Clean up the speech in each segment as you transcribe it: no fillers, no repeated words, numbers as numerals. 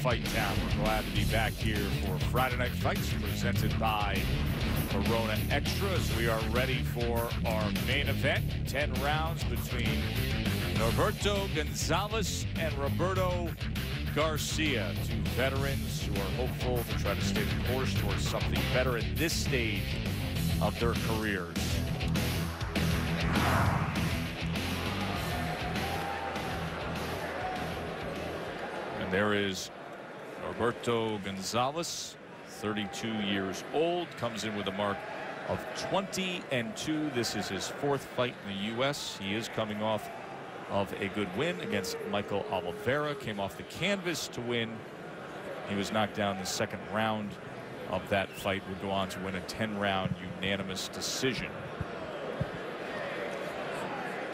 Fight Town. We're glad to be back here for Friday Night Fights presented by Corona Extras. We are ready for our main event. 10 rounds between Norberto Gonzalez and Roberto Garcia, two veterans who are hopeful to try to stay the course towards something better at this stage of their careers. And there is Roberto Gonzalez, 32 years old, comes in with a mark of 20-2. This is his fourth fight in the U.S. He is coming off of a good win against Michael Oliveira. Came off the canvas to win. He was knocked down in the second round of that fight. Would go on to win a 10-round unanimous decision.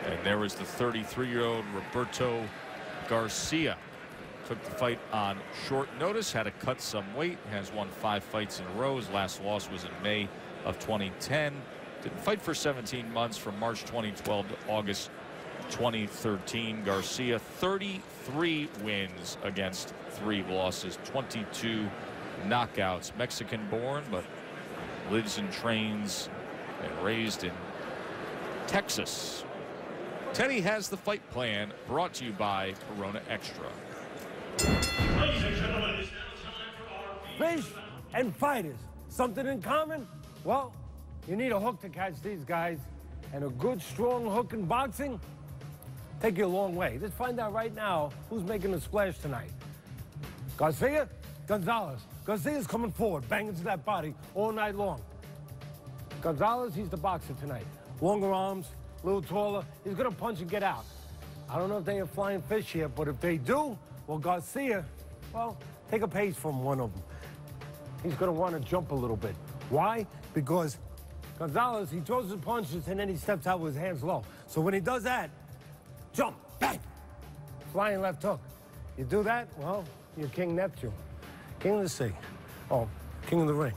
And there was the 33-year-old Roberto Garcia. Took the fight on short notice, had to cut some weight, has won 5 fights in a row. His last loss was in May of 2010. Didn't fight for 17 months from March 2012 to August 2013. Garcia, 33 wins against 3 losses, 22 knockouts. Mexican born, but lives and trains and raised in Texas. Teddy has the fight plan, brought to you by Corona Extra. Ladies and gentlemen, it's now time for our Fish and fighters, something in common? Well, you need a hook to catch these guys, and a good, strong hook in boxing take you a long way. Let's find out right now who's making a splash tonight. Garcia, Gonzalez. Garcia's coming forward, banging to that body all night long. Gonzalez, he's the boxer tonight. Longer arms, a little taller. He's gonna punch and get out. I don't know if they have flying fish here, but if they do, well, Garcia, well, take a page from one of them. He's going to want to jump a little bit. Why? Because Gonzalez, he throws his punches and then he steps out with his hands low. So when he does that, jump, bang, flying left hook. You do that, well, you're King Neptune. King of the sea. Oh, King of the ring.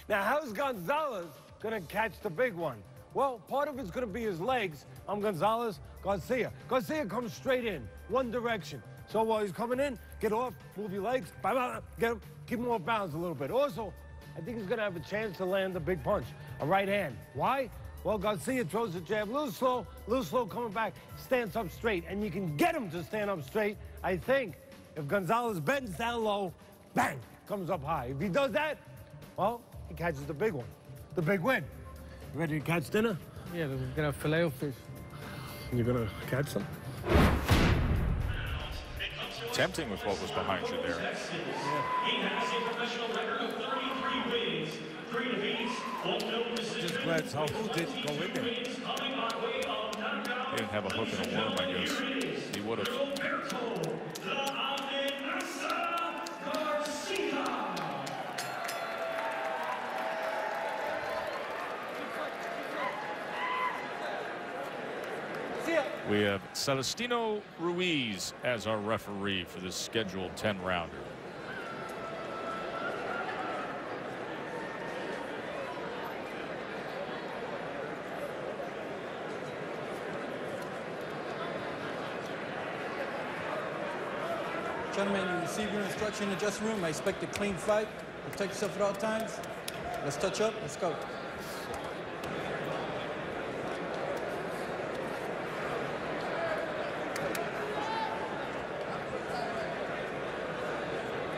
Now, how's Gonzalez going to catch the big one? Well, part of it's going to be his legs. I'm Gonzalez, Garcia. Garcia comes straight in, one direction. So while he's coming in, get off, move your legs, get him, keep him off balance a little bit. Also, I think he's going to have a chance to land a big punch, a right hand. Why? Well, Garcia throws the jab, a little slow coming back, stands up straight, and you can get him to stand up straight. I think if Gonzalez bends down low, bang, comes up high. If he does that, well, he catches the big one, the big win. You ready to catch dinner? Yeah, we're gonna filet of fish. You're gonna catch some? Tempting with what was behind you there. He has a professional record of 33 wins, 3 defeats, 1 no decision. Just glad so who didn't go in there. He didn't have a hook and a worm, I guess. He would have. Roberto Garcia. We have Celestino Ruiz as our referee for this scheduled 10-rounder. Gentlemen, you receive your instruction in the dressing room. I expect a clean fight. Protect yourself at all times. Let's touch up. Let's go.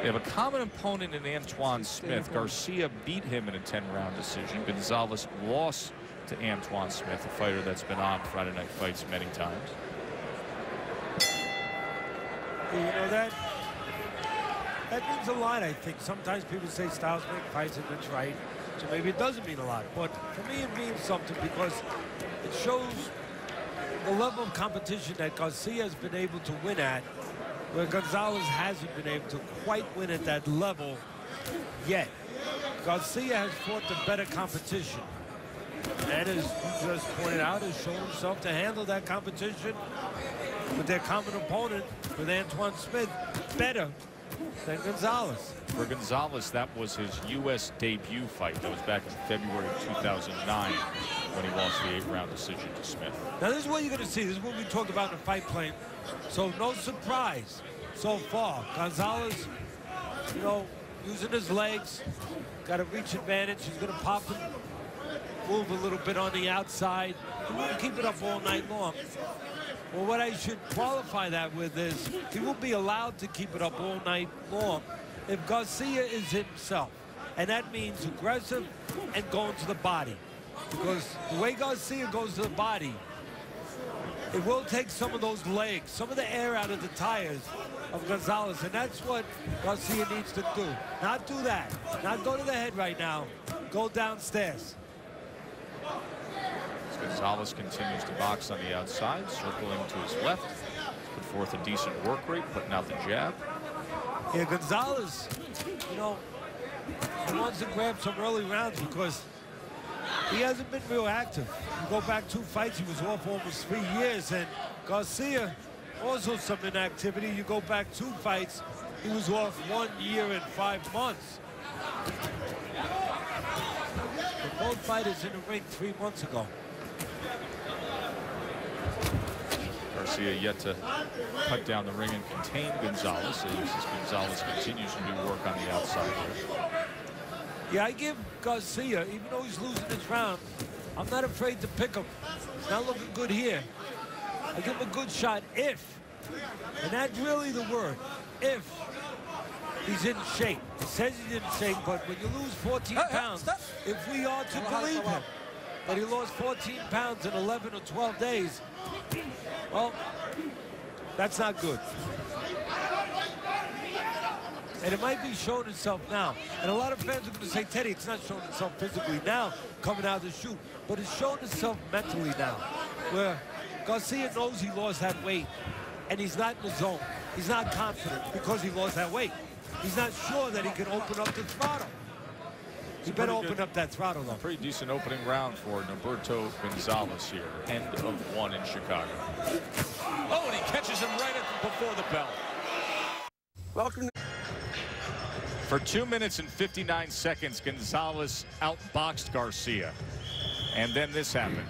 We have a common opponent in Antoine Smith. Garcia beat him in a 10-round decision. Gonzalez lost to Antoine Smith, a fighter that's been on Friday Night Fights many times. You know, that means a lot, I think. Sometimes people say styles make fights, and that's right. So maybe it doesn't mean a lot. But for me, it means something because it shows the level of competition that Garcia has been able to win at, where Gonzalez hasn't been able to quite win at that level yet. Garcia has fought the better competition. And as you just pointed out, has shown himself to handle that competition with their common opponent, with Antoine Smith, better than Gonzalez. For Gonzalez, that was his U.S. debut fight. That was back in February of 2009 when he lost the 8-round decision to Smith. Now, this is what you're going to see. This is what we talked about in the fight plan. So no surprise. so far. Gonzalez, you know, using his legs, got a reach advantage. He's going to pop and move a little bit on the outside. He won't keep it up all night long. Well, what I should qualify that with is he will be allowed to keep it up all night long if Garcia is himself. And that means aggressive and going to the body. Because the way Garcia goes to the body, it will take some of those legs, some of the air out of the tires of Gonzalez. And that's what Garcia needs to do. Not do that. Not go to the head right now. Go downstairs. Gonzalez continues to box on the outside, circling to his left. Put forth a decent work rate, putting out the jab. Yeah, Gonzalez, you know, he wants to grab some early rounds because he hasn't been real active. You go back 2 fights, he was off almost 3 years. And Garcia, also some inactivity. You go back 2 fights, he was off 1 year and 5 months. But both fighters in the ring 3 months ago. Garcia yet to cut down the ring and contain Gonzalez as Gonzalez continues to do work on the outside here. Yeah, I give Garcia, even though he's losing this round, I'm not afraid to pick him. He's not looking good here. I give him a good shot if, and that's really the word, if he's in shape. He says he's in shape, but when you lose 14 pounds, if we are to believe him that he lost 14 pounds in 11 or 12 days, well, that's not good. And it might be showing itself now. And a lot of fans are going to say, Teddy, it's not showing itself physically now, coming out of the chute, but it's showing itself mentally now, where Garcia knows he lost that weight, and he's not in the zone. He's not confident because he lost that weight. He's not sure that he can open up the throttle. He better open up that throttle, though. Pretty decent opening round for Norberto Gonzalez here. End of 1 in Chicago. Oh, and he catches him right before the bell. Welcome. For 2 minutes and 59 seconds, Gonzalez outboxed Garcia. And then this happened.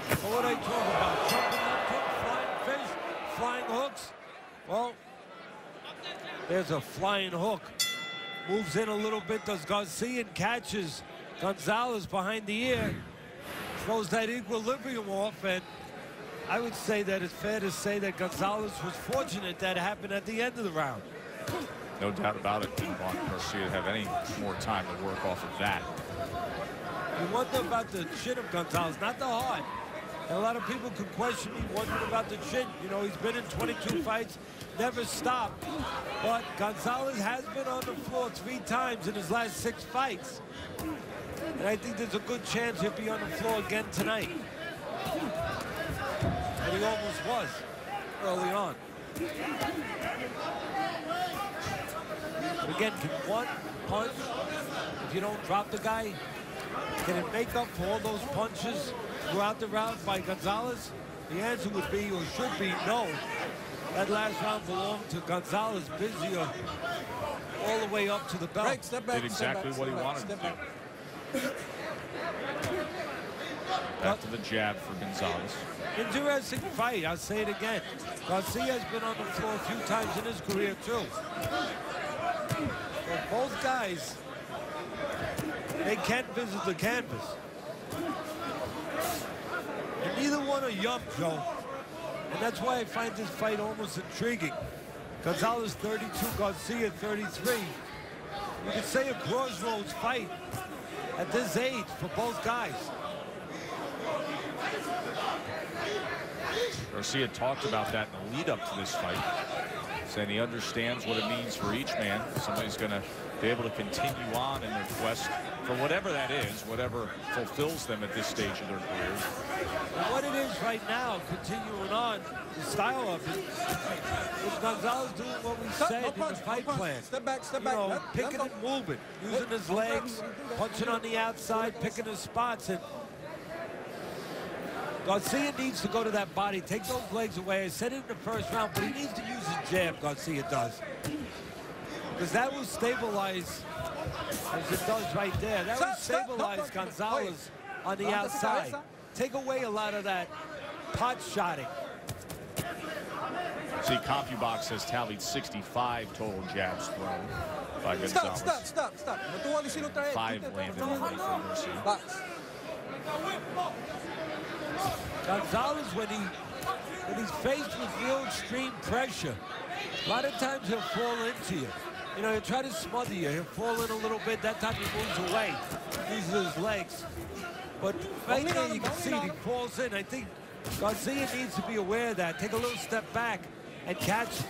Well, what I talk about, jumping up, flying fish, flying hooks. Well, there's a flying hook. Moves in a little bit, does Garcia, and catches Gonzalez behind the ear. Throws that equilibrium off, and I would say that it's fair to say that Gonzalez was fortunate that happened at the end of the round. No doubt about it. Didn't want Garcia to have any more time to work off of that. You wonder about the chin of Gonzalez, not the heart. And a lot of people could question me, wondering about the chin. You know, he's been in 22 fights, never stopped. But Gonzalez has been on the floor 3 times in his last 6 fights. And I think there's a good chance he'll be on the floor again tonight. And he almost was early on. But again, can one punch, if you don't drop the guy, can it make up for all those punches throughout the round by Gonzalez? The answer would be, or should be, no. That last round belonged to Gonzalez, busy all the way up to the bell. Break, step back, Did exactly what he wanted to do. Back to the jab for Gonzalez. Interesting fight, I'll say it again. Garcia has been on the floor a few times in his career, too. But both guys, they can visit the canvas. And neither one are young, Joe. And that's why I find this fight almost intriguing. Gonzalez 32, Garcia 33. You could say a crossroads fight at this age for both guys. Garcia talked about that in the lead up to this fight, saying he understands what it means for each man. Somebody's going to be able to continue on in their quest for whatever that is, whatever fulfills them at this stage of their careers. And what it is right now, continuing on, the style of it, is Gonzalez doing what we said in the fight plan. Step back, step You back. know, picking and moving, using his legs, punching on the outside, picking his spots. And Garcia needs to go to that body, take those legs away. I said it in the first round, but he needs to use his jab, Garcia does. Because that will stabilize, as it does right there, that will stabilize Gonzalez on the outside. Take away a lot of that pot shotting. See, CompuBox has tallied 65 total jabs thrown by Gonzalez. Stop. No te voy a decir otra vez. 5 landed only for Garcia. Box. Gonzalez, when he's faced with real extreme pressure, a lot of times he'll fall into you. You know, he'll try to smother you. He'll fall in a little bit. That time he moves away, uses his legs. But right there, you can see he falls in. I think Garcia needs to be aware of that. Take a little step back and catch.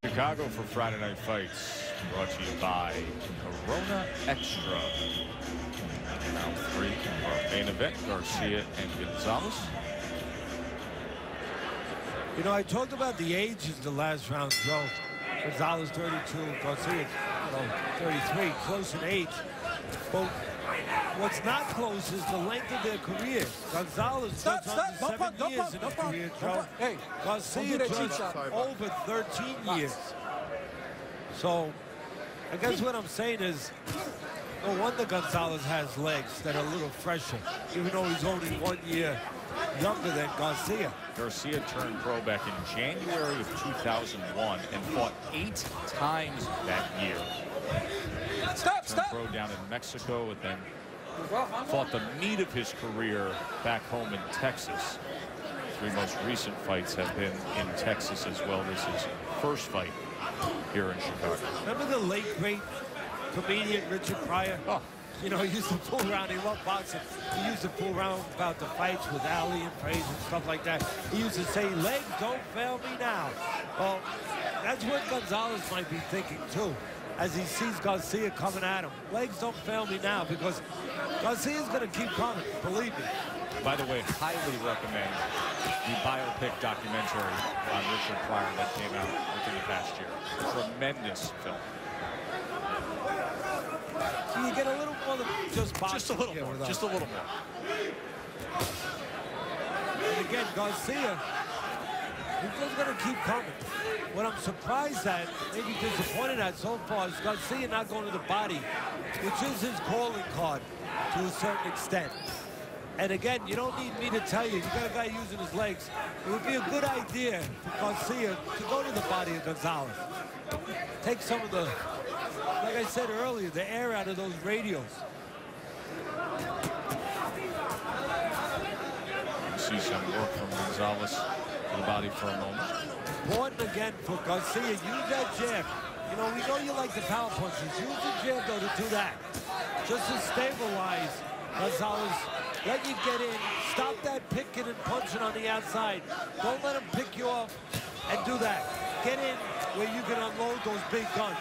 Chicago for Friday Night Fights, brought to you by Corona Extra. Round 3 of our main event, Garcia and Gonzalez. You know, I talked about the ages the last round, Joe. Gonzalez 32, Garcia 33, close in age. But what's not close is the length of their careers. Gonzalez just under 7 years in his career, Joe. Hey, Garcia just over 13 years. So, I guess what I'm saying is, no wonder Gonzalez has legs that are a little fresher, even though he's only 1 year younger than Garcia. Garcia turned pro back in January of 2001 and fought 8 times that year. Turned pro down in Mexico and then fought the meat of his career back home in Texas. 3 most recent fights have been in Texas as well. This is his first fight here in Chicago. Remember the late great comedian Richard Pryor? Oh. You know, he used to fool around. He loved boxing. He used to fool around about the fights with Ali and Frazier and stuff like that. He used to say, legs don't fail me now. Well, that's what Gonzalez might be thinking too, as he sees Garcia coming at him. Legs don't fail me now, because Garcia's going to keep coming, believe me. By the way, highly recommend the biopic documentary on Richard Pryor that came out within the past year. Tremendous film. So you get a little more than just boxing. Just a little more. Just a little more. And again, Garcia, he's just going to keep coming. What I'm surprised at, maybe disappointed at so far, is Garcia not going to the body, which is his calling card to a certain extent. And again, you don't need me to tell you, you got a guy using his legs. It would be a good idea for Garcia to go to the body of Gonzalez. Take some of the, like I said earlier, the air out of those radios. You see some work from Gonzalez to the body for a moment. Important again for Garcia, use that jab. You know, we know you like the power punches. Use the jab, though, to do that. Just to stabilize Gonzalez. Let you get in. Stop that picking and punching on the outside. Don't let him pick you off and do that. Get in where you can unload those big guns.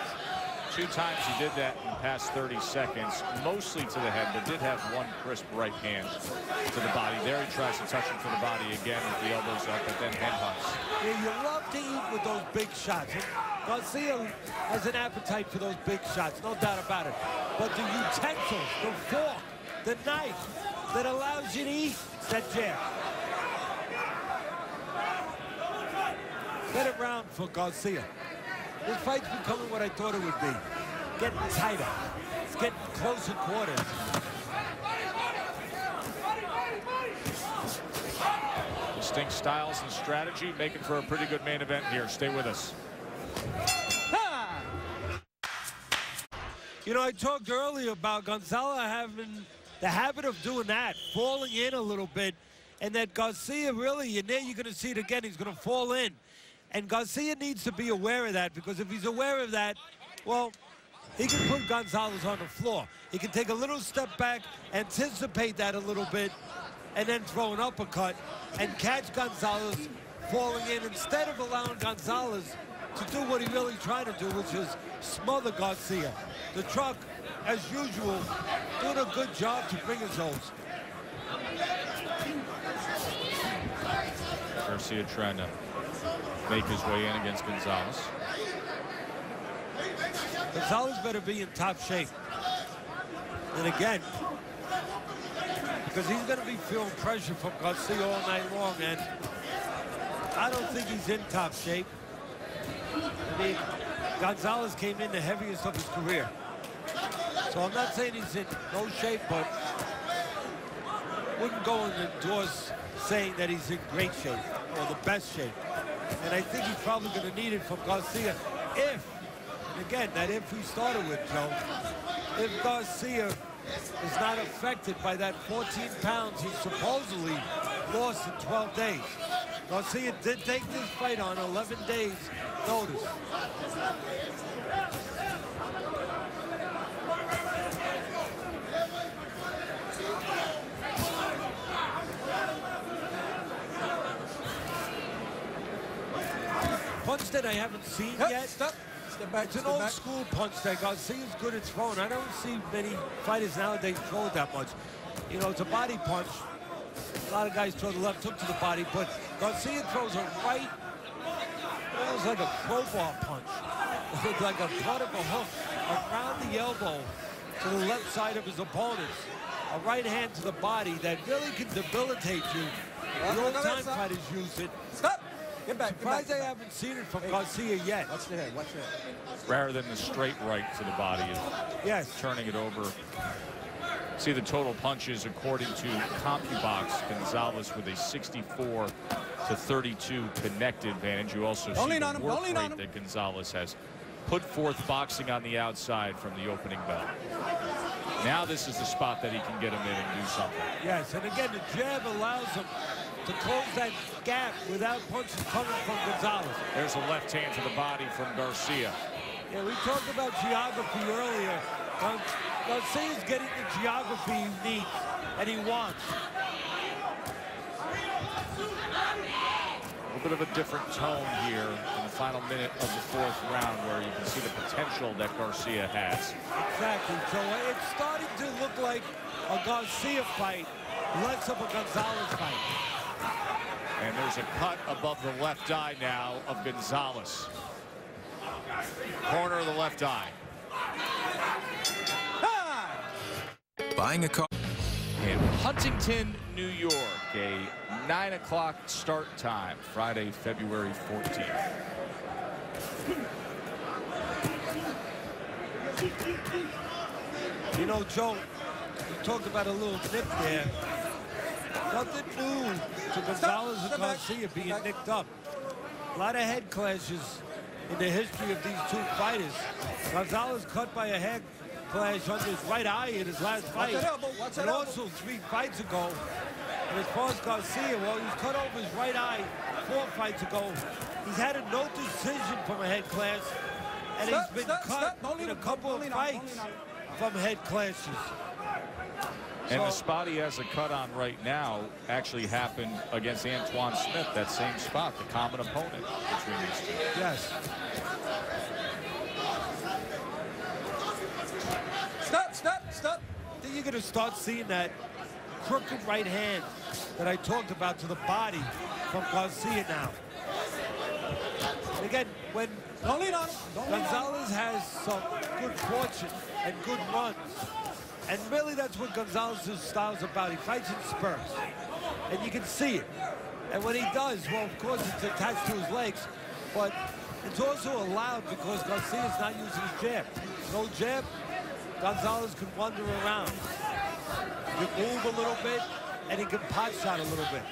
2 times he did that in the past 30 seconds, mostly to the head, but did have one crisp right hand to the body. There he tries to touch him to the body again with the elbows up, but then head hunts. Yeah, you love to eat with those big shots. And Garcia has an appetite for those big shots, no doubt about it. But the utensils, the fork, the knife that allows you to eat, it's that jab. Get it round for Garcia. This fight's becoming what I thought it would be. Getting tighter. It's getting closer quarters. Distinct styles and strategy, making for a pretty good main event here. Stay with us. You know, I talked earlier about Gonzalez having the habit of doing that, falling in a little bit, and that Garcia really, and there you're going to see it again, he's going to fall in. And Garcia needs to be aware of that, because if he's aware of that, well, he can put Gonzalez on the floor. He can take a little step back, anticipate that a little bit, and then throw an uppercut and catch Gonzalez falling in, instead of allowing Gonzalez to do what he's really trying to do, which is smother Garcia. The truck, as usual, doing a good job to bring his hose. Garcia trying to make his way in against Gonzalez. Gonzalez better be in top shape. And again, because he's going to be feeling pressure from Garcia all night long, and I don't think he's in top shape. I mean, Gonzalez came in the heaviest of his career. So I'm not saying he's in no shape, but wouldn't go and endorse saying that he's in great shape or the best shape. And I think he's probably going to need it from Garcia if, and again, that if we started with, Joe, if Garcia is not affected by that 14 pounds he supposedly lost in 12 days. Garcia did take this fight on 11 days notice. Punch that I haven't seen yet. Step back. It's an old school punch that Garcia's good at throwing. I don't see many fighters nowadays throw it that much. You know, it's a body punch. A lot of guys throw the left hook to the body, but Garcia throws a right, almost like a crowbar punch. It's like a butt of a hook around the elbow to the left side of his opponents. A right hand to the body that really can debilitate you. The old-time fighters use it. Stop! Get back. Surprised I haven't seen it from Garcia yet. Watch the head. Watch the head. Rather than the straight right to the body, is Yes. turning it over. See the total punches according to CompuBox. Gonzalez with a 64 to 32 connect advantage. You also see the work rate that Gonzalez has put forth boxing on the outside from the opening bell. Now this is the spot that he can get him in and do something. Yes, and again, the jab allows him to close that gap without punches coming from Gonzalez. There's a left hand to the body from Garcia. Yeah, we talked about geography earlier. Garcia's getting the geography he needs and he wants. A little bit of a different tone here in the final minute of the fourth round, where you can see the potential that Garcia has. Exactly. So it's starting to look like a Garcia fight, less of a Gonzalez fight. And there's a cut above the left eye now of Gonzalez. Corner of the left eye. Buying a car In Huntington, New York, a 9 o'clock start time, Friday, February 14th. You know, Joe, you talked about a little nip there. Nothing new to Gonzalez and Garcia being nicked up. A lot of head clashes in the history of these two fighters. Gonzalez cut by a head clash under his right eye in his last fight. And also 3 fights ago. And as far as Garcia, well, he was cut over his right eye 4 fights ago. He's had a no decision from a head clash. And he's been cut in a couple of fights from head clashes. And the spot he has a cut on right now actually happened against Antoine Smith, that same spot, the common opponent between these two. Yes. Stop. Then you're going to start seeing that crooked right hand that I talked about to the body from Garcia now. And again, when Gonzalez has some good fortune and good runs, and really that's what Gonzalez's style is about. He fights in spurts, and you can see it. And when he does, well, of course, it's attached to his legs, but it's also allowed because Garcia's not using his jab. No jab, Gonzalez can wander around. He can move a little bit, and he can pot shot a little bit.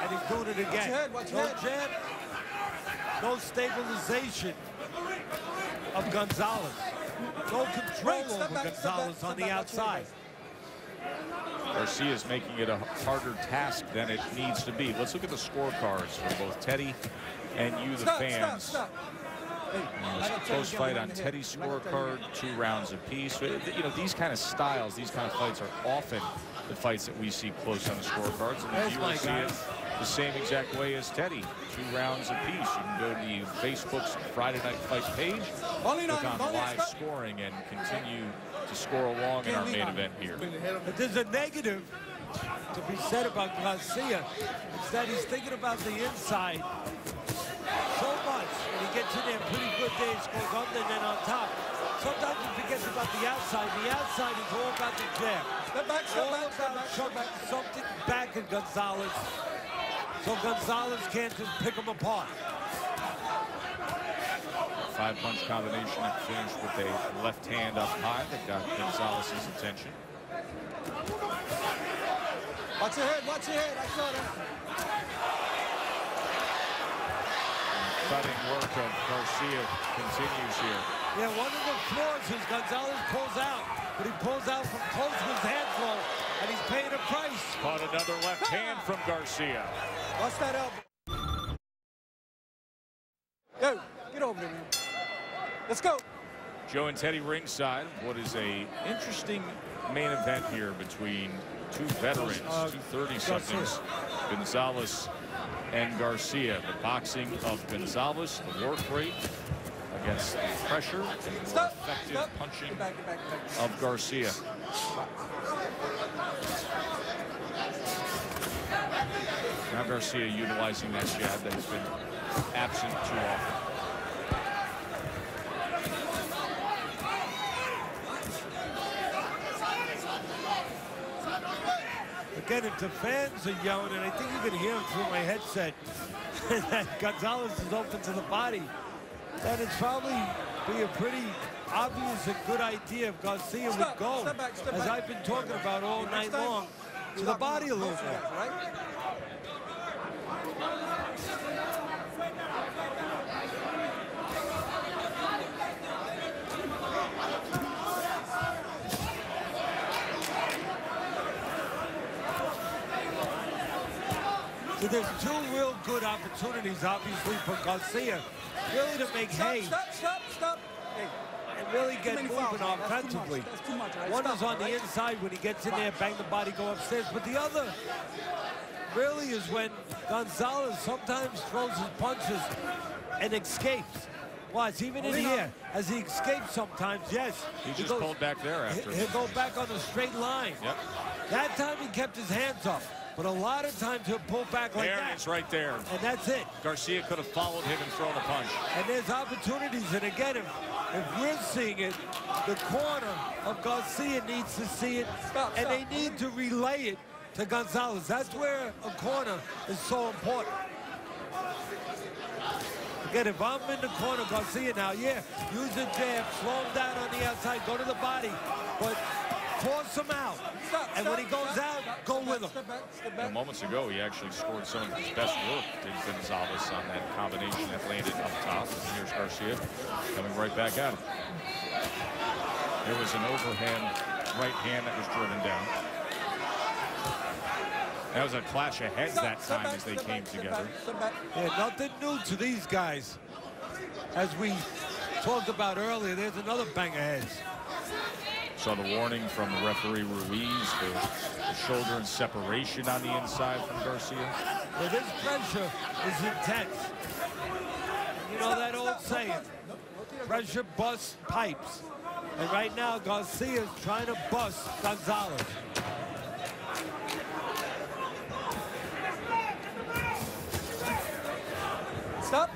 And he's doing it again. No jab, no stabilization of Gonzalez. No control over Gonzalez on the outside. Garcia's making it a harder task than it needs to be. Let's look at the scorecards for both Teddy and you, the fans. Close fight on Teddy's scorecard, 2 rounds apiece. You know, these kind of styles, these kind of fights are often the fights that we see close on the scorecards, and the viewers see it the same exact way as Teddy, 2 rounds apiece. You can go to the Facebook's Friday Night Fight page, click on live scoring, and continue to score along in our main event here. But there's a negative to be said about Garcia. It's that he's thinking about the inside so much, and he gets in there pretty good days, goes under and then on top. Sometimes he forgets about the outside. The outside is all about the jab. All about chucking something back at Gonzalez, so Gonzalez can't just pick him apart. 5-punch combination that finished with a left hand up high that got Gonzalez's attention. Watch your head, watch your head. I saw that. Cutting work of Garcia continues here. Yeah, one of the flaws is Gonzalez pulls out, but he pulls out from close to his hand flow, and he's paying a price. Caught another left hand from Garcia. Watch that elbow. Go, get over there, man. Let's go. Joe and Teddy ringside. What is a interesting main event here between two veterans, two 30-somethings, Gonzalez and Garcia. The boxing of Gonzalez, the work rate against the pressure and more effective punching Get back. of Garcia. Now Garcia utilizing that jab that has been absent too often. Again, if the fans are yelling, and I think you can hear them through my headset, that Gonzalez is open to the body, then it's probably be a pretty obvious and good idea if Garcia would go, step back. as I've been talking about all night long, to the body a little more. Right? So there's two real good opportunities, obviously, for Garcia, really to make hay. Stop. Hey. And really get Too many moving fouls, man. offensively. That's too much, right? One Stop, is on the right? inside when he gets in there, bang the body, go upstairs. But the other really is when Gonzalez sometimes throws his punches and escapes. Watch, even in here, as he escapes sometimes, yes. He just pulled back there after. He'll go back on a straight line. Yep. That time he kept his hands up. But a lot of times he'll pull back like there that. it is right there. And that's it. Garcia could have followed him and thrown a punch. And there's opportunities. And again, if we're seeing it, the corner of Garcia needs to see it. And they need to relay it to Gonzalez. That's where a corner is so important. Again, if I'm in the corner, Garcia now, yeah, use the jab, slow him down on the outside, go to the body, but force him out. And when he goes out, go with him. Well, moments ago, he actually scored some of his best work, did Gonzalez, on that combination that landed up top. And here's Garcia coming right back at him. There was an overhand right hand that was driven down. That was a clash of heads that time as they came together. Yeah, nothing new to these guys. As we talked about earlier, there's another bang of heads. Saw the warning from the referee Ruiz for the shoulder and separation on the inside from Garcia. Yeah, this pressure is intense. You know that old saying, pressure busts pipes. And right now, Garcia's trying to bust Gonzalez. Stop.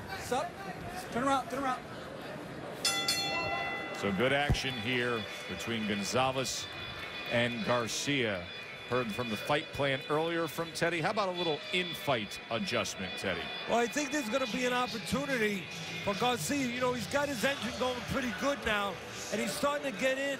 Turn around. So good action here between Gonzalez and Garcia. Heard from the fight plan earlier from Teddy. How about a little in-fight adjustment, Teddy? Well, I think there's going to be an opportunity for Garcia. You know, he's got his engine going pretty good now, and he's starting to get in,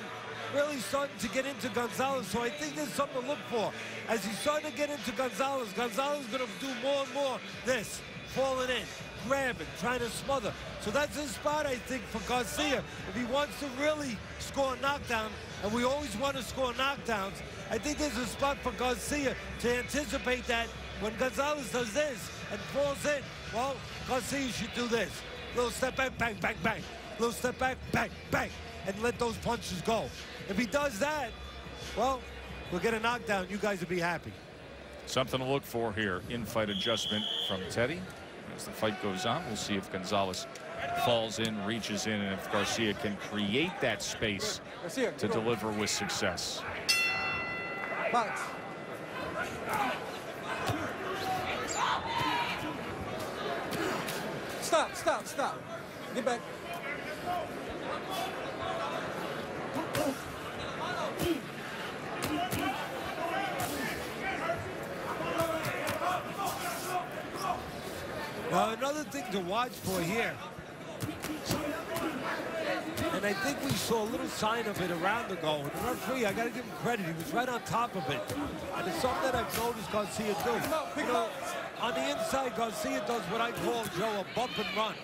really starting to get into Gonzalez. So I think there's something to look for. As he's starting to get into Gonzalez is going to do more and more this, falling in, grabbing, trying to smother. So that's his spot, I think, for Garcia. If he wants to really score a knockdown, and we always want to score knockdowns, I think there's a spot for Garcia to anticipate that when Gonzalez does this and falls in, well, Garcia should do this. Little step back, bang, bang, bang. Little step back, bang, bang, and let those punches go. If he does that, well, we'll get a knockdown. You guys will be happy. Something to look for here. In-fight adjustment from Teddy. As the fight goes on, we'll see if Gonzalez falls in, reaches in, and if Garcia can create that space to deliver with success. Box. Stop. Get back. Now, another thing to watch for here, And I think we saw a little sign of it a round ago. And the referee, I got to give him credit. He was right on top of it. And it's something that I've noticed Garcia do. You know, on the inside, Garcia does what I call, Joe, a bump and run.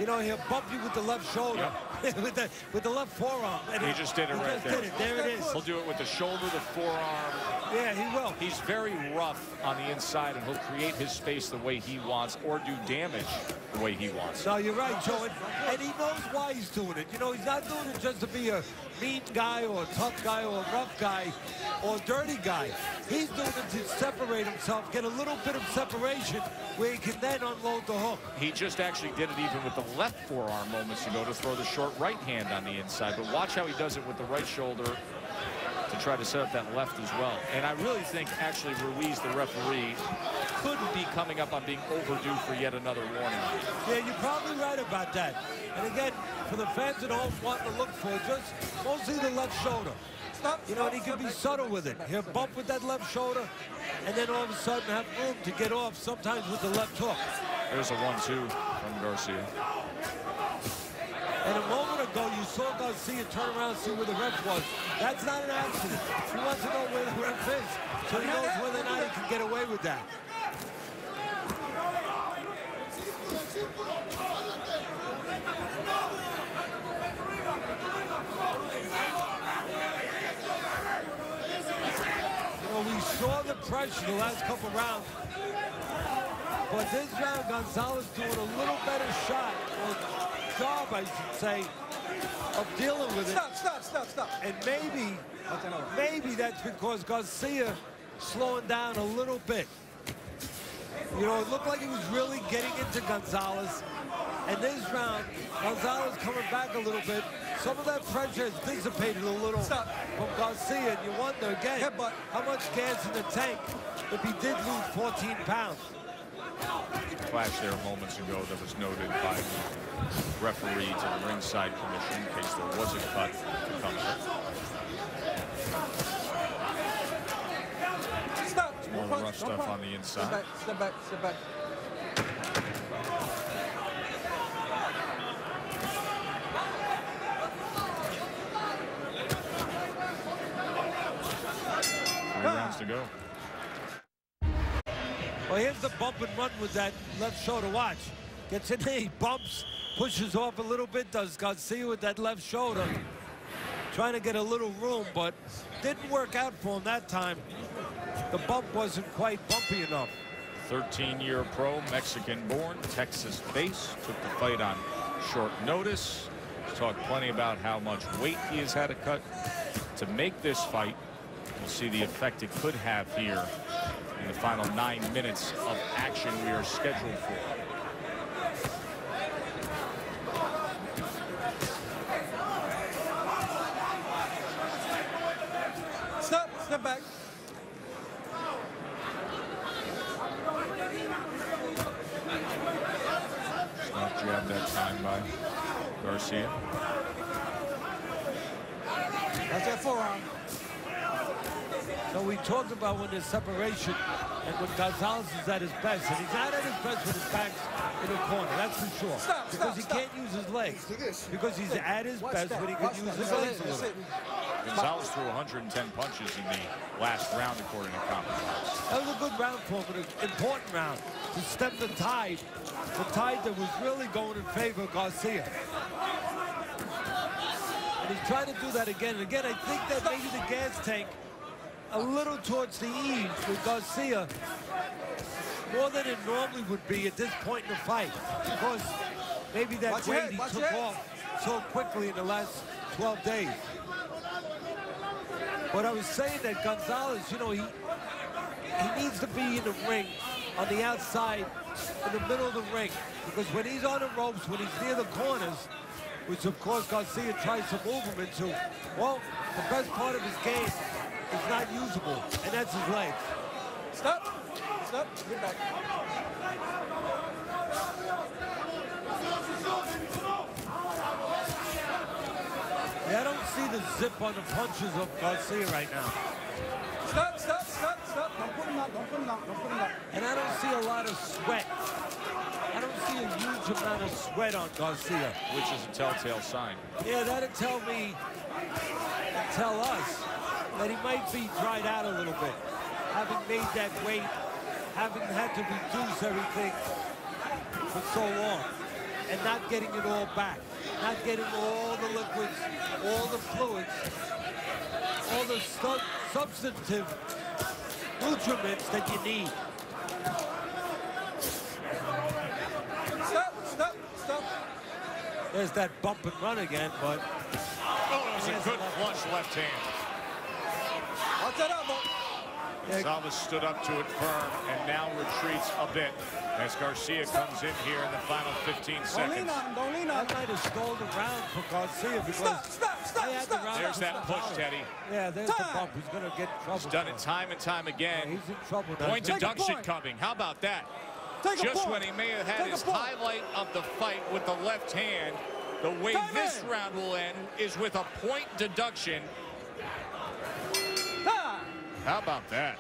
You know, he'll bump you with the left shoulder, with the left forearm. And he just did it right there. There it is. He'll do it with the shoulder, the forearm. Yeah, he will. He's very rough on the inside, and he'll create his space the way he wants or do damage the way he wants. No, you're right, Joe. And he knows why he's doing it. You know, he's not doing it just to be a mean guy or a tough guy or a rough guy or a dirty guy. He's doing it to separate himself, get a little bit of separation where he can then unload the hook. He just actually did it even with the left forearm moments ago to throw the short right hand on the inside. But watch how he does it with the right shoulder to try to set up that left as well. And I really think actually Ruiz, the referee, could be coming up on being overdue for yet another warning. Yeah, you're probably right about that. And again, for the fans at home wanting to look for just mostly the left shoulder. You know, and he can be subtle with it. He'll bump with that left shoulder and then all of a sudden have room to get off, sometimes with the left hook. There's a 1-2 from Garcia. And a moment ago, you saw Garcia turn around and see where the ref was. That's not an accident. He wants to know where the ref is, so he knows whether or not he can get away with that. You know, we saw the pressure the last couple rounds. But this round, Gonzalez doing a little better shot, or job, I should say, of dealing with it. Stop. And maybe that's because Garcia slowing down a little bit. You know, it looked like he was really getting into Gonzalez. And this round, Gonzalez coming back a little bit. Some of that pressure has dissipated a little from Garcia. And you wonder, again, how much gas in the tank if he did lose 14 pounds. Flash there moments ago that was noted by the referee to the ringside commission in case there was a cut to come in. More rough stuff on the inside. Step back. Three rounds to go. Well, here's the bump and run with that left shoulder. Watch. Gets in there, he bumps, pushes off a little bit, does Garcia with that left shoulder. Trying to get a little room, but didn't work out for him that time. The bump wasn't quite bumpy enough. 13-year pro, Mexican-born, Texas-based, took the fight on short notice. Talked plenty about how much weight he has had to cut to make this fight. We'll see the effect it could have here in the final 9 minutes of action we are scheduled for. Step back. Not jabbed that time by Garcia. That's that forearm. So we talked about when there's separation and when Gonzalez is at his best. And he's not at his best when his back's in the corner, that's for sure. Because he can't use his legs. Because he's at his best when he can use his legs a little. Gonzalez threw 110 punches in the last round, according to Compromise. That was a good round for him, an important round to stem the tide that was really going in favor of Garcia. And he's trying to do that again. And again, I think that maybe the gas tank a little towards the eave with Garcia, more than it normally would be at this point in the fight, because maybe that weight he took off so quickly in the last 12 days. But I was saying that Gonzalez, you know, he needs to be in the ring on the outside, in the middle of the ring, because when he's on the ropes, when he's near the corners, which of course Garcia tries to move him into, well, the best part of his game is not usable, and that's his legs. Stop. Get back. Yeah, I don't see the zip on the punches of Garcia right now. Stop. Don't put him out. And I don't see a lot of sweat. I don't see a huge amount of sweat on Garcia. Which is a telltale sign. Yeah, that'll tell me, and tell us, that he might be dried out a little bit. Having made that weight, having had to reduce everything for so long, and not getting it all back. Not getting all the liquids, all the fluids, all the substantive nutriments that you need. Stop. There's that bump and run again, but... Oh, it was a good flush left hand. Watch that elbow. Gonzalez stood up to it firm and now retreats a bit as Garcia comes in here in the final 15 seconds. Don't lean on. I might have stalled around for Garcia because... Stop. There's that push, Teddy. Yeah, there's the bump. He's going to get in trouble. He's done it time and time again. He's in trouble now. Point deduction coming. How about that? Just when he may have had his highlight of the fight with the left hand, the way this round will end is with a point deduction. How about that?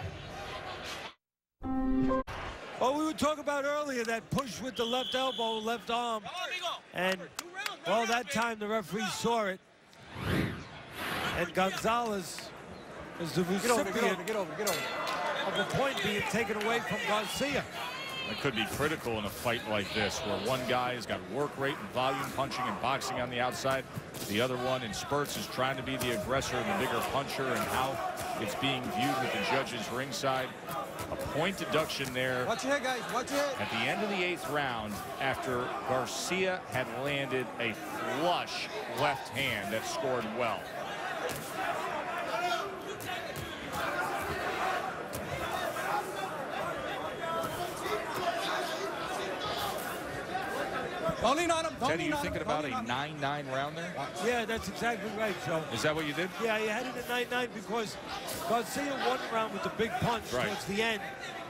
Well, we were talking about earlier that push with the left elbow, left arm. And, well, that time the referee saw it. And Gonzalez is the recipient Get over. of the point being taken away from Garcia. It could be critical in a fight like this where one guy has got work rate and volume punching and boxing on the outside. The other one in spurts is trying to be the aggressor and the bigger puncher, and how it's being viewed with the judges ringside. A point deduction there. Watch your head, guys. Watch your head. At the end of the 8th round, after Garcia had landed a flush left hand that scored well. Don't lean on him. Teddy, you thinking about a 9-9 round there? Yeah, that's exactly right, Joe. Is that what you did? Yeah, you had it at 9-9 because Garcia won the round with the big punch towards the end.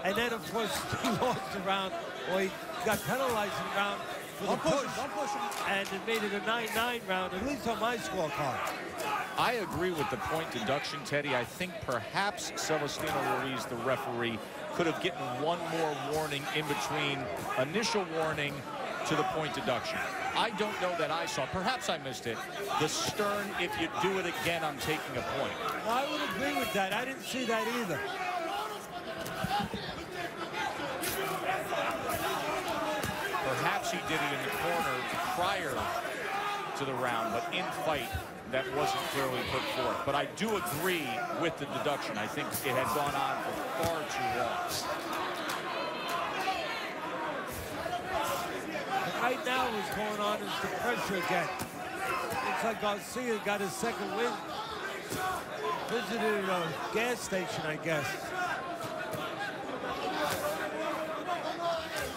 And then, of course, he lost the round, or he got penalized in the round for the push. Don't push him. And it made it a 9-9 round, at least on my scorecard. I agree with the point deduction, Teddy. I think perhaps Celestino Ruiz, the referee, could have gotten one more warning in between initial warning to the point deduction. I don't know that I saw, perhaps I missed it, the stern, if you do it again, I'm taking a point. Well, I would agree with that. I didn't see that either. Perhaps he did it in the corner prior to the round, but in fight, that wasn't clearly put forth. But I do agree with the deduction. I think it had gone on for far too long. Right now what's going on is the pressure again. Looks like Garcia got his second win. Visited a gas station, I guess.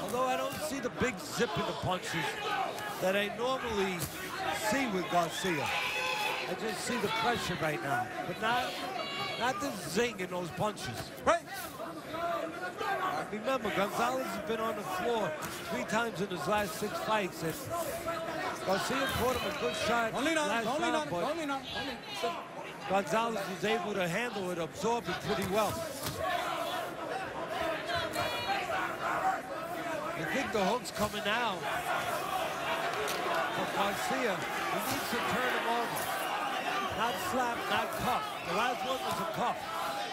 Although I don't see the big zip in the punches that I normally see with Garcia. I just see the pressure right now, but not the zing in those punches. Right. Remember, Gonzalez has been on the floor 3 times in his last 6 fights, and Garcia caught him a good shot last round, but Gonzalez was able to handle it, absorb it pretty well. I think the hook's coming now for Garcia. He needs to turn him over. Not slap, not cuff. The last one was a cuff.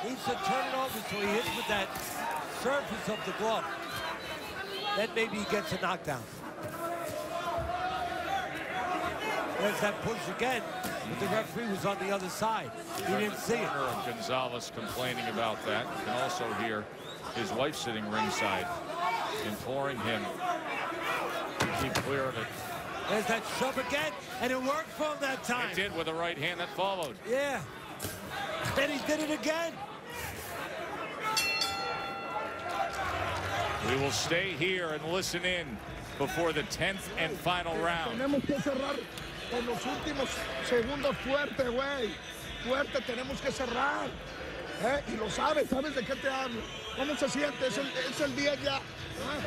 He needs to turn it over so he hits with that surface of the glove. Then maybe he gets a knockdown. There's that push again, but the referee was on the other side. He didn't see it. Gonzalez complaining about that. You can also hear his wife sitting ringside, imploring him to keep clear of it. There's that shove again, and it worked for him that time. It did with a right hand that followed. Yeah. Then he did it again. We will stay here and listen in before the 10th and final round. Tenemos que cerrar en los últimos segundos fuerte, güey. Fuerte, tenemos que cerrar. Y lo sabes de qué te hablo. ¿Cómo se siente? Es el día ya.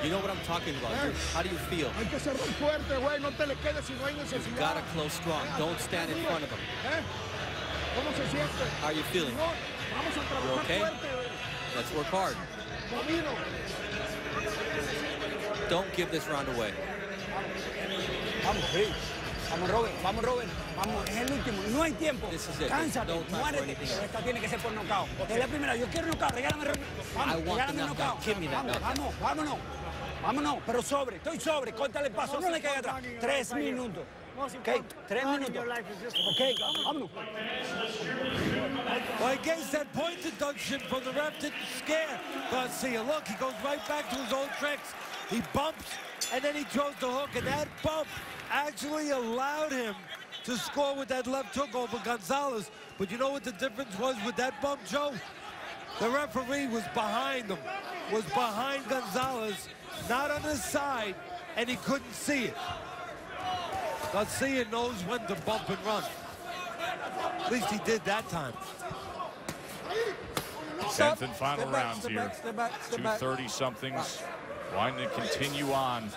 You know what I'm talking about. How do you feel? Hay que cerrar fuerte, güey. No te le quedes si no hay necesidad. You've got to close strong. Don't stand in front of him. ¿Cómo se siente? How are you feeling? Vamos a You trabajar okay? fuerte. Let's work hard. Camino. Don't give this round away. Vamos, Rick. Vamos, Robert. Vamos, Robert. Vamos, es el último. No hay tiempo. Cánsate, muérete. Pero esta tiene que ser por nocaut. Es la primera. Yo quiero nocaut. Regálame. Vamos, regálame nocaut. Vámonos. Vámonos, pero sobre. Estoy sobre. Córtale el paso. No le caiga atrás. 3 minutos. Ok, 3 minutos. Ok, vámonos. Well, against that point deduction from the ref didn't scare Garcia. Look, he goes right back to his old tricks. He bumps, and then he throws the hook, and that bump actually allowed him to score with that left hook over Gonzalez. But you know what the difference was with that bump, Joe? The referee was behind him, was behind Gonzalez, not on his side, and he couldn't see it. Garcia knows when to bump and run. At least he did that time. 10th and final rounds here. 230-somethings. Wanting to continue on.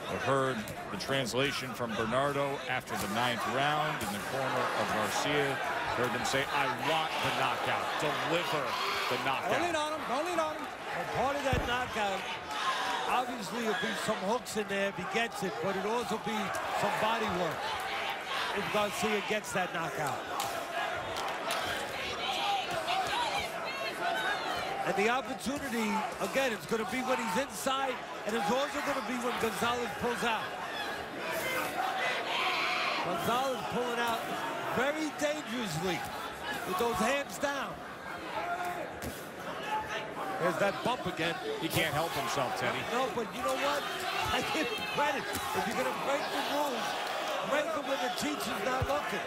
We've heard the translation from Bernardo after the 9th round in the corner of Garcia. Heard them say, I want the knockout. Deliver the knockout. Don't lean on him. Don't lean on him. And part of that knockout, obviously, it'll be some hooks in there if he gets it, but it'll also be some body work if Garcia gets that knockout. And the opportunity, again, it's going to be when he's inside, and it's also going to be when Gonzalez pulls out. Gonzalez pulling out very dangerously with those hands down. There's that bump again. He can't help himself, Teddy. No, but you know what? I give him credit. If you're going to break the rules, break them when the teacher's not looking.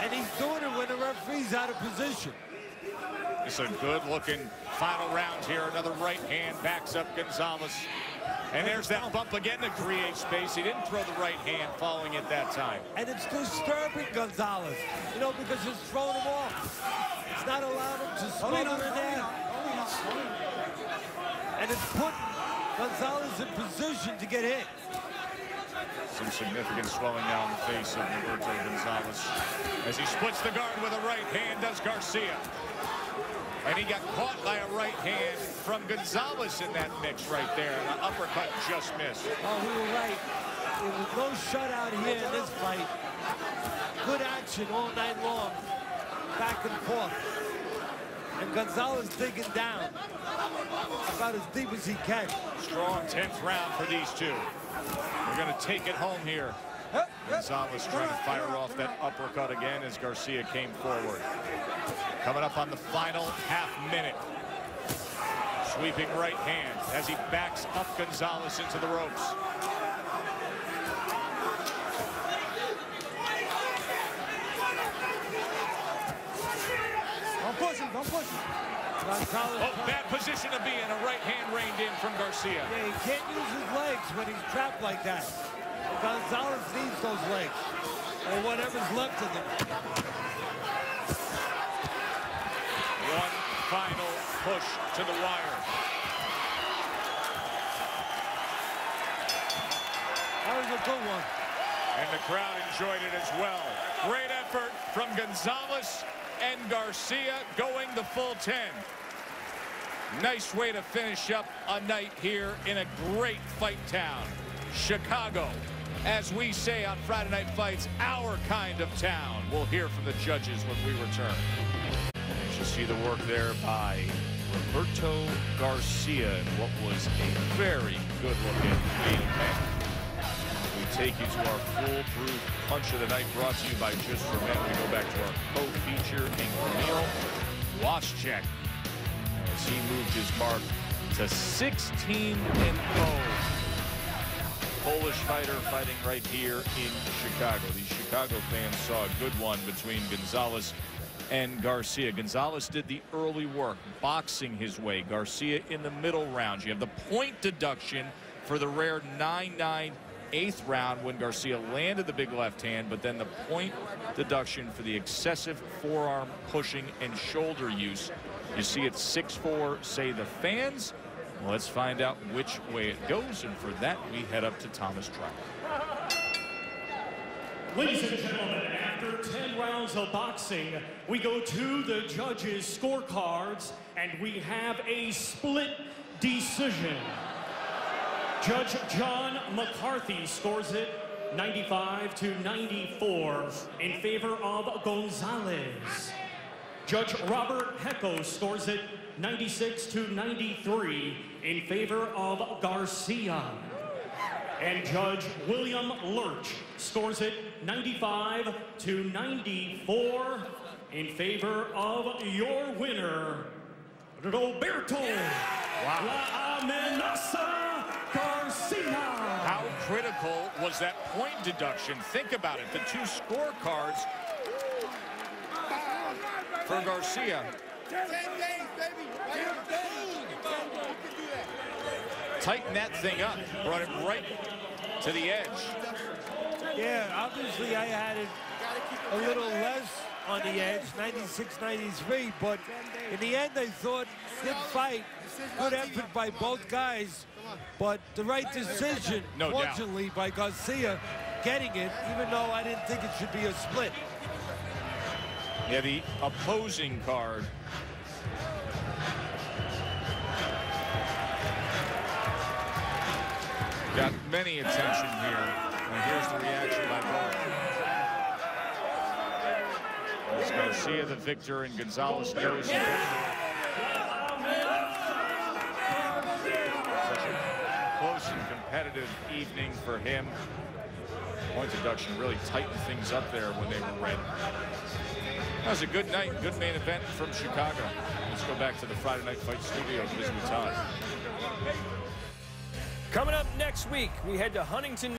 And he's doing it when the referee's out of position. It's a good-looking final round here. Another right hand backs up Gonzalez. And there's that bump again to create space. He didn't throw the right hand following it that time. And it's disturbing Gonzalez, you know, because it's throwing him off. It's not allowing him to smother in there. And it's putting Gonzalez in position to get hit. Some significant swelling down the face of Norberto Gonzalez as he splits the guard with a right hand, does Garcia. And he got caught by a right hand from Gonzalez in that mix right there. The uppercut just missed. Oh, we were right. There was no shutout here in this fight. Good action all night long, back and forth. And Gonzalez digging down about as deep as he can. Strong 10th round for these two. They're going to take it home here. Gonzalez trying to fire off that uppercut again as Garcia came forward. Coming up on the final half minute. Sweeping right hand as he backs up Gonzalez into the ropes. Don't push him. Don't push him. Oh, bad position to be in. A right hand reined in from Garcia. Yeah, he can't use his legs when he's trapped like that. Gonzalez needs those legs, or whatever's left of them. One final push to the wire. That was a good one. And the crowd enjoyed it as well. Great effort from Gonzalez and Garcia going the full 10. Nice way to finish up a night here in a great fight town, Chicago. As we say on Friday Night Fights, our kind of town. We'll hear from the judges when we return. You see the work there by Roberto Garcia in what was a very good-looking main event. We take you to our foolproof punch of the night, brought to you by Just For Men. We go back to our co-feature in Camille Waszczyk as he moved his mark to 16-0. Polish fighter fighting right here in Chicago. These Chicago fans saw a good one between Gonzalez and Garcia. Gonzalez did the early work, boxing his way. Garcia in the middle rounds. You have the point deduction for the rare 9-9 8th round when Garcia landed the big left hand, but then the point deduction for the excessive forearm pushing and shoulder use. You see it 6-4, say the fans. Well, let's find out which way it goes, and for that we head up to Thomas Trout. Ladies and gentlemen, after 10 rounds of boxing, we go to the judges' scorecards, and we have a split decision. Judge John McCarthy scores it 95-94 in favor of Gonzalez. Judge Robert Hecko scores it 96-93 in favor of Garcia. And Judge William Lurch scores it 95-94 in favor of your winner, Roberto La Amenaza Garcia. How critical was that point deduction? Think about it. The two scorecards for Garcia. Tighten that thing up. Brought it right to the edge. Yeah, obviously I had it a little less on the edge, 96-93, but in the end I thought good fight, good effort by both guys, but the right decision, fortunately, by Garcia getting it, even though I didn't think it should be a split. Yeah, the opposing card. Got many attention here, and here's the reaction by both. It's Garcia the victor, and Gonzalez goes. Such a close and competitive evening for him. Point deduction really tightened things up there when they were red. That was a good night, good main event from Chicago. Let's go back to the Friday Night Fight studio and visit with Todd. Coming up next week, we head to Huntington.